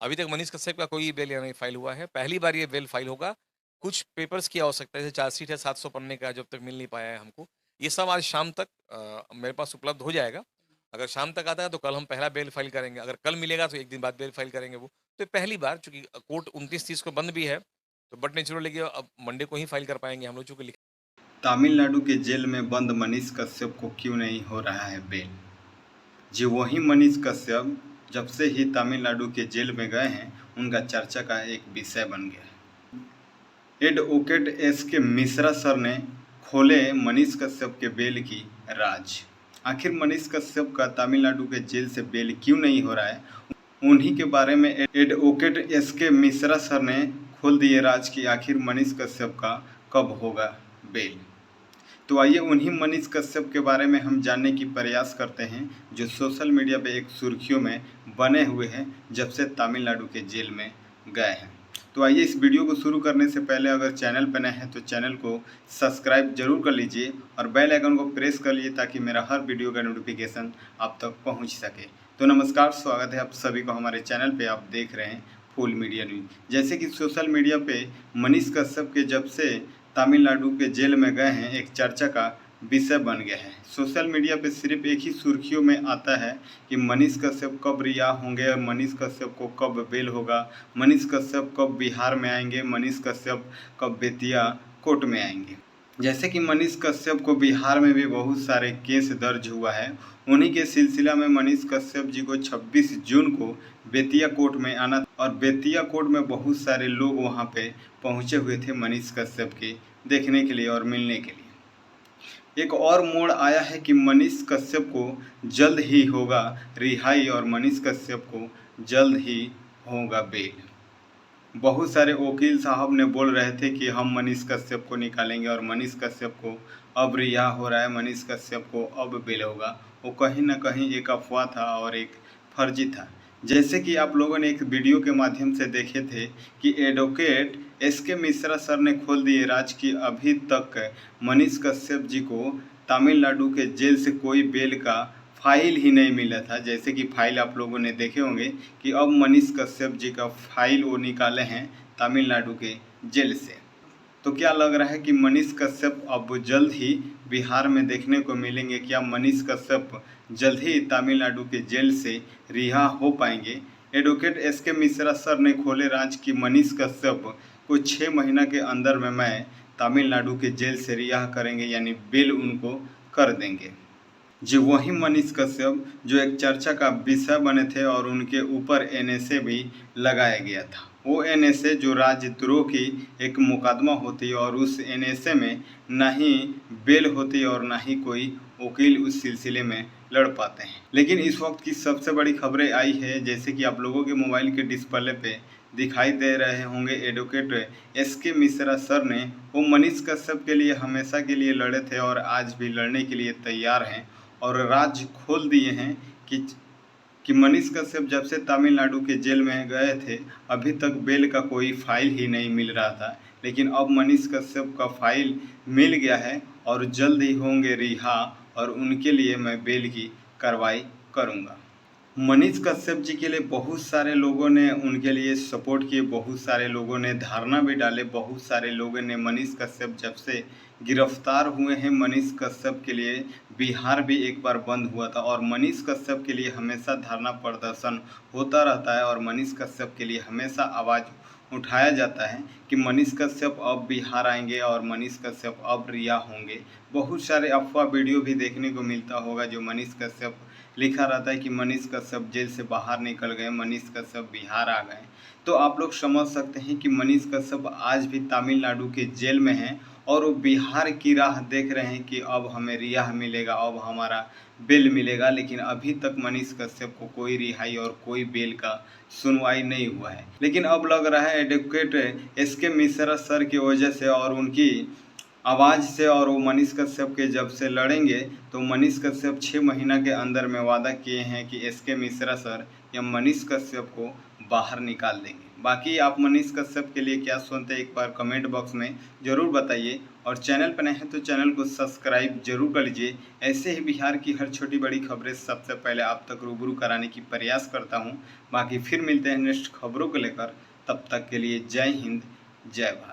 अभी तक मनीष कश्यप का कोई बेल नहीं फाइल हुआ है। पहली बार ये बेल फाइल होगा। कुछ पेपर्स की आवश्यकता है, जैसे चार्जशीट है 700 पन्ने का, जब तक मिल नहीं पाया है हमको। ये सब आज शाम तक मेरे पास उपलब्ध हो जाएगा। अगर शाम तक आता है तो कल हम पहला बेल फाइल करेंगे, अगर कल मिलेगा तो 1 दिन बाद बेल फाइल करेंगे वो। तो पहली बार, चूँकि कोर्ट 29-30 को बंद भी है, तो बट नेचुरली अब मंडे को ही फाइल कर पाएँगे हम लोग, चूँकि लिख तमिलनाडु के जेल में बंद मनीष कश्यप को क्यों नहीं हो रहा है बेल? जी, वही मनीष कश्यप जब से ही तमिलनाडु के जेल में गए हैं, उनका चर्चा का एक विषय बन गया है। एडवोकेट एस के मिश्रा सर ने खोले मनीष कश्यप के बेल की राज। आखिर मनीष कश्यप का तमिलनाडु के जेल से बेल क्यों नहीं हो रहा है, उन्हीं के बारे में एडवोकेट एस के मिश्रा सर ने खोल दिए राज कि आखिर मनीष कश्यप का कब होगा बेल। तो आइए उन्हीं मनीष कश्यप के बारे में हम जानने की प्रयास करते हैं, जो सोशल मीडिया पे एक सुर्खियों में बने हुए हैं जब से तमिलनाडु के जेल में गए हैं। तो आइए इस वीडियो को शुरू करने से पहले अगर चैनल पर नए हैं तो चैनल को सब्सक्राइब जरूर कर लीजिए और बेल आइकन को प्रेस कर लीजिए ताकि मेरा हर वीडियो का नोटिफिकेशन आप तक पहुंच सके। तो नमस्कार, स्वागत है आप सभी को हमारे चैनल पे। आप देख रहे हैं फुल मीडिया न्यूज। जैसे कि सोशल मीडिया पे मनीष कश्यप के जब से तमिलनाडु के जेल में गए हैं, एक चर्चा का विषय बन गया है। सोशल मीडिया पे सिर्फ एक ही सुर्खियों में आता है कि मनीष कश्यप कब रिहा होंगे और मनीष कश्यप को कब बेल होगा, मनीष कश्यप कब बिहार में आएंगे, मनीष कश्यप कब बेतिया कोर्ट में आएंगे। जैसे कि मनीष कश्यप को बिहार में भी बहुत सारे केस दर्ज हुआ है, उन्हीं के सिलसिला में मनीष कश्यप जी को 26 जून को बेतिया कोर्ट में आना था और बेतिया कोर्ट में बहुत सारे लोग वहां पे पहुंचे हुए थे मनीष कश्यप के देखने के लिए और मिलने के लिए। एक और मोड़ आया है कि मनीष कश्यप को जल्द ही होगा रिहाई और मनीष कश्यप को जल्द ही होगा बेल। बहुत सारे वकील साहब ने बोल रहे थे कि हम मनीष कश्यप को निकालेंगे और मनीष कश्यप को अब रिहा हो रहा है, मनीष कश्यप को अब बेल होगा। वो कहीं ना कहीं एक अफवाह था और एक फर्जी था। जैसे कि आप लोगों ने एक वीडियो के माध्यम से देखे थे कि एडवोकेट एस के मिश्रा सर ने खोल दिए राज कि अभी तक मनीष कश्यप जी को तमिलनाडु के जेल से कोई बेल का फाइल ही नहीं मिला था। जैसे कि फाइल आप लोगों ने देखे होंगे कि अब मनीष कश्यप जी का फाइल वो निकाले हैं तमिलनाडु के जेल से। तो क्या लग रहा है कि मनीष कश्यप अब जल्द ही बिहार में देखने को मिलेंगे? क्या मनीष कश्यप जल्द ही तमिलनाडु के जेल से रिहा हो पाएंगे? एडवोकेट एस के मिश्रा सर ने खोले राज कि मनीष कश्यप को 6 महीना के अंदर में मैं तमिलनाडु के जेल से रिहा करेंगे, यानी बेल उनको कर देंगे। जी, वही मनीष कश्यप जो एक चर्चा का विषय बने थे और उनके ऊपर एनएसए भी लगाया गया था। वो एनएसए जो राजद्रोह की एक मुकदमा होती और उस एनएसए में ना ही बेल होती और ना ही कोई वकील उस सिलसिले में लड़ पाते हैं। लेकिन इस वक्त की सबसे बड़ी खबरें आई है, जैसे कि आप लोगों के मोबाइल के डिस्प्ले पे दिखाई दे रहे होंगे, एडवोकेट एस के मिश्रा सर ने वो मनीष कश्यप के लिए हमेशा के लिए लड़े थे और आज भी लड़ने के लिए तैयार हैं और राज खोल दिए हैं कि मनीष कश्यप जब से तमिलनाडु के जेल में गए थे अभी तक बेल का कोई फाइल ही नहीं मिल रहा था। लेकिन अब मनीष कश्यप का फाइल मिल गया है और जल्द ही होंगे रिहा और उनके लिए मैं बेल की कार्रवाई करूंगा। मनीष कश्यप जी के लिए बहुत सारे लोगों ने उनके लिए सपोर्ट किए, बहुत सारे लोगों ने धारणा भी डाले, बहुत सारे लोगों ने मनीष कश्यप जब से गिरफ्तार हुए हैं, मनीष कश्यप के लिए बिहार भी एक बार बंद हुआ था और मनीष कश्यप के लिए हमेशा धरना प्रदर्शन होता रहता है और मनीष कश्यप के लिए हमेशा आवाज़ उठाया जाता है कि मनीष कश्यप अब बिहार आएंगे और मनीष कश्यप अब रिहा होंगे। बहुत सारे अफवाह वीडियो भी देखने को मिलता होगा जो मनीष कश्यप लिखा रहता है कि मनीष कश्यप जेल से बाहर निकल गए, मनीष कश्यप बिहार आ गए। तो आप लोग समझ सकते हैं कि मनीष कश्यप आज भी तमिलनाडु के जेल में हैं और वो बिहार की राह देख रहे हैं कि अब हमें रिहा मिलेगा, अब हमारा बेल मिलेगा। लेकिन अभी तक मनीष कश्यप को कोई रिहाई और कोई बेल का सुनवाई नहीं हुआ है। लेकिन अब लग रहा है एडवोकेट एस के मिश्रा सर की वजह से और उनकी आवाज़ से और वो मनीष कश्यप के जब से लड़ेंगे तो मनीष कश्यप 6 महीना के अंदर में वादा किए हैं कि एस के मिश्रा सर या मनीष कश्यप को बाहर निकाल देंगे। बाकी आप मनीष कश्यप के लिए क्या सोचते हैं एक बार कमेंट बॉक्स में ज़रूर बताइए, और चैनल पर नए हैं तो चैनल को सब्सक्राइब जरूर कर लीजिए। ऐसे ही बिहार की हर छोटी बड़ी खबरें सबसे पहले आप तक रूबरू कराने की प्रयास करता हूं। बाकी फिर मिलते हैं नेक्स्ट खबरों को लेकर, तब तक के लिए जय हिंद, जय भारत।